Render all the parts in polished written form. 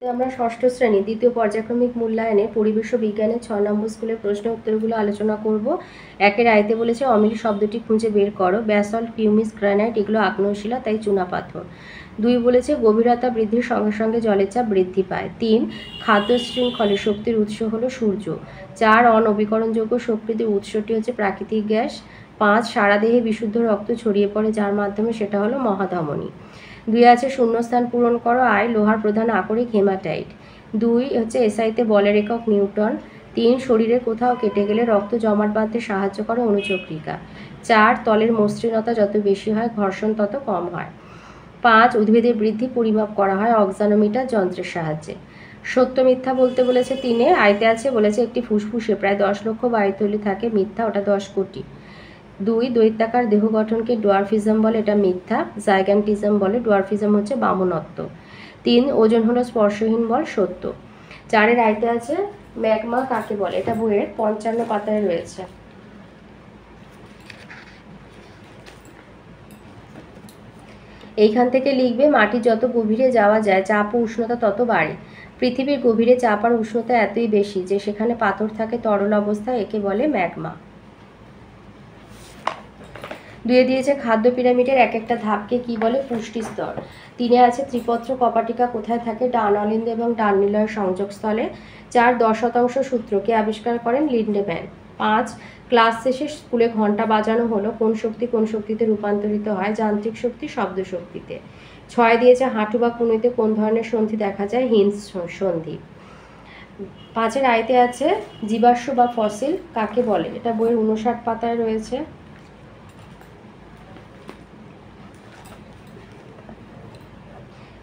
আমরা ষষ্ঠ শ্রেণী দ্বিতীয় পর্যায়ক্রমিক মূল্যায়নে পরিবেশ ও বিজ্ঞানের 6 নম্বর স্কুলের প্রশ্ন উত্তরগুলো আলোচনা করব। একের আয়তে বলেছে অমিল শব্দটি খুঁজে বের করো। ব্যাসল্ট, পিউমিস, গ্রানাইট এগুলো আগ্নেয়শিলা, তাই চুনাপাথর। 2 বলেছে গভীরতা বৃদ্ধির সঙ্গে সঙ্গে জলের চাপ বৃদ্ধি পায়। 3 খাদ্য শৃঙ্খলে শক্তির উৎস হলো সূর্য। 4 অনবীকরণযোগ্য শক্তির উৎসটি হচ্ছে প্রাকৃতিক গ্যাস। 5 সারা দেহে বিশুদ্ধ রক্ত ছড়িয়ে পড়ে যার মাধ্যমে, সেটা হলো মহাধমনী। 2 আছে শূন্যস্থান পূরণ করো। আয় লোহার প্রধান আকরিক হেমাটাইট। 2 হচ্ছে এসআইতে বলের একক নিউটন। 3 শরীরের কোথাও কেটে গেলে রক্ত জমাট বাঁধতে সাহায্য করে অণুচক্রিকা। 4 তলের মসৃণতা যত বেশি হয় ঘর্ষণ তত কম হয়। 5 উদ্ভিদের বৃদ্ধি পরিমাপ করা হয় অক্সানোমিটার যন্ত্রের সাহায্যে। সত্য মিথ্যা বলতে বলেছে 3 আয়তে আছে বলেছে একটি ফুসফুসে প্রায় 10 লক্ষ বায়ুথলি থাকে, মিথ্যা, ওটা 10 কোটি। 2 দৈত্যাকার দেহ গঠনকে ডোয়ার্ফিজম বলে, এটা মিথ্যা। জাইগ্যান্টিজম বলে, ডোয়ার্ফিজম হচ্ছে বামনত্ব। 3 ওজন হলো স্পর্শহীন বল, সত্য। 4 আয়তে আছে ম্যাগমা কাকে বলে, এটা বইয়ের 55 পাতায় রয়েছে। এইখান থেকে লিখবে মাটি যত গভীরে যাওয়া যায় চাপ ও উষ্ণতা তত বাড়ে। পৃথিবীর গভীরে চাপ আর উষ্ণতা এতই বেশি যে সেখানে পাথর থাকে তরল অবস্থায়, একে বলে ম্যাগমা। 2 দিয়েছে খাদ্য পিরামিডের এক একটা ধাপকে কি বলে, পুষ্টি স্তর। 3 আছে ত্রিপত্র কপাটিকা কোথায় থাকে, ডান অলিন্দ এবং ডান নিলয়ের সংযোগস্থলে। 4 10% সূত্র কে আবিষ্কার করেন, লিন্ডেম্যান। 5 ক্লাস শেষে স্কুলে ঘন্টা বাজানো হলো কোন শক্তি কোন শক্তিতে রূপান্তরিত হয়, যান্ত্রিক শক্তি শব্দ শক্তিতে। 6 দিয়েছে হাঁটু বা কনুইতে কোন ধরনের সন্ধি দেখা যায়, হিঞ্জ সন্ধি। 5 আয়তে আছে জীবাশ্ম বা ফসিল কাকে বলে, এটা বইয়ের 59 পাতায় রয়েছে।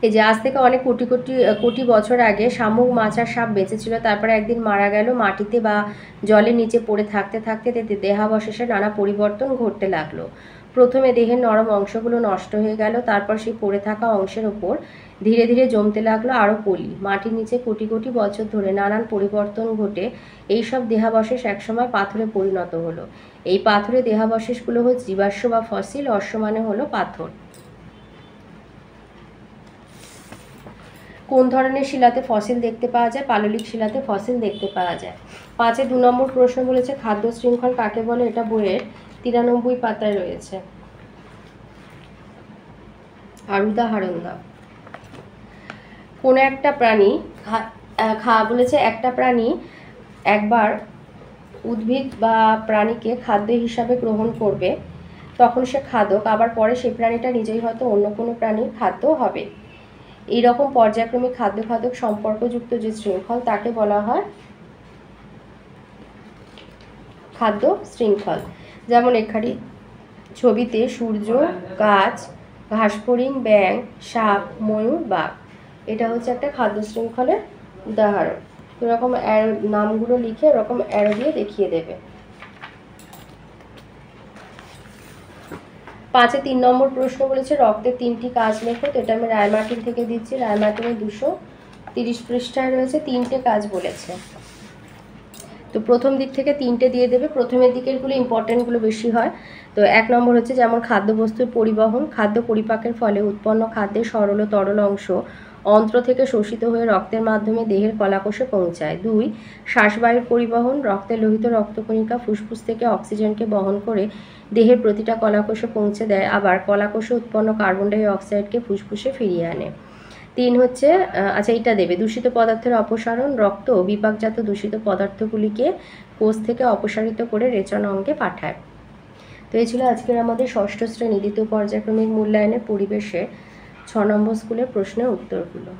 এই যে আজ থেকে অনেক কোটি কোটি কোটি বছর আগে শামুক, মাছ আর সাপ বেঁচে ছিল, তারপরে একদিন মারা গেল। মাটিতে বা জলের নিচে পড়ে থাকতে থাকতে দেহাবশেষে নানা পরিবর্তন ঘটতে লাগলো। প্রথমে দেহের নরম অংশগুলো নষ্ট হয়ে গেল, তারপর সেই পড়ে থাকা অংশের ওপর ধীরে ধীরে জমতে লাগলো আরও পলি। মাটির নিচে কোটি কোটি বছর ধরে নানান পরিবর্তন ঘটে এইসব দেহাবশেষ একসময় পাথরে পরিণত হলো। এই পাথরের দেহাবশেষগুলো হচ্ছে জীবাশ্ম বা ফসিল। অশ্ব মানে হলো পাথর। কোন ধরনের শিলাতে ফসিল দেখতে পাওয়া যায়, পাললিক শিলাতে ফসিল দেখতে পাওয়া যায়। 5 2 নম্বর প্রশ্ন বলেছে খাদ্য শৃঙ্খল কাকে বলে, এটা বইয়ের 93 পাতায় রয়েছে। আর উদাহরণ দাও। কোন একটা প্রাণী বলেছে একটা প্রাণী একবার উদ্ভিদ বা প্রাণীকে খাদ্য হিসাবে গ্রহণ করবে, তখন সে খাদক, আবার পরে সেই প্রাণীটা নিজেই হয়তো অন্য কোনো প্রাণীর খাদ্য হবে। এইরকম পর্যায়ক্রমিক খাদ্য খাদক সম্পর্কযুক্ত যে শৃঙ্খল তাকে বলা হয় খাদ্য শৃঙ্খল। যেমন এখানে ছবিতে সূর্য, গাছ, ঘাসফড়িং, ব্যাঙ, সাপ, ময়ূর, বাঘ, এটা হচ্ছে একটা খাদ্য শৃঙ্খলের উদাহরণ। এরকম নামগুলো লিখে এরকম অ্যারো দিয়ে দেখিয়ে দেবে। 5 3 নম্বর প্রশ্ন বলেছে রক্তের 3টি কাজ লেখো, তো এটা আমি রায়মার্টিন থেকে দিচ্ছি। রায়মার্টিনের 230 পৃষ্ঠায় রয়েছে, 3টে কাজ বলেছে। তো প্রথম দিক থেকে 3টে দিয়ে দেবে, প্রথমের দিকেরগুলো ইম্পর্টেন্টগুলো বেশি হয়। তো 1 নম্বর হচ্ছে যেমন খাদ্যবস্তুর পরিবহন, খাদ্য পরিপাকের ফলে উৎপন্ন খাদ্যের সরল ও তরল অংশ অন্ত্র থেকে শোষিত হয়ে রক্তের মাধ্যমে দেহের কলাকোষে পৌঁছায়। 2 শ্বাসবায়ুর পরিবহন, রক্তের লোহিত রক্তকণিকা ফুসফুস থেকে অক্সিজেনকে বহন করে দেহের প্রতিটা কলাকোষে পৌঁছে দেয়, আবার কলাকোষে উৎপন্ন কার্বন ডাই অক্সাইডকে ফুসফুসে ফিরিয়ে আনে। 3 হচ্ছে আচ্ছা এটা দেবে দূষিত পদার্থের অপসারণ, রক্ত বিপাকজাত দূষিত পদার্থগুলিকে কোষ থেকে অপসারিত করে রেচন অঙ্গে পাঠায়। তো এই ছিল আজকের আমাদের ষষ্ঠ শ্রেণী দ্বিতীয় পর্যায়ক্রমিক মূল্যায়নের পরিবেশে 6 নম্বর স্কুলের প্রশ্নের উত্তরগুলো।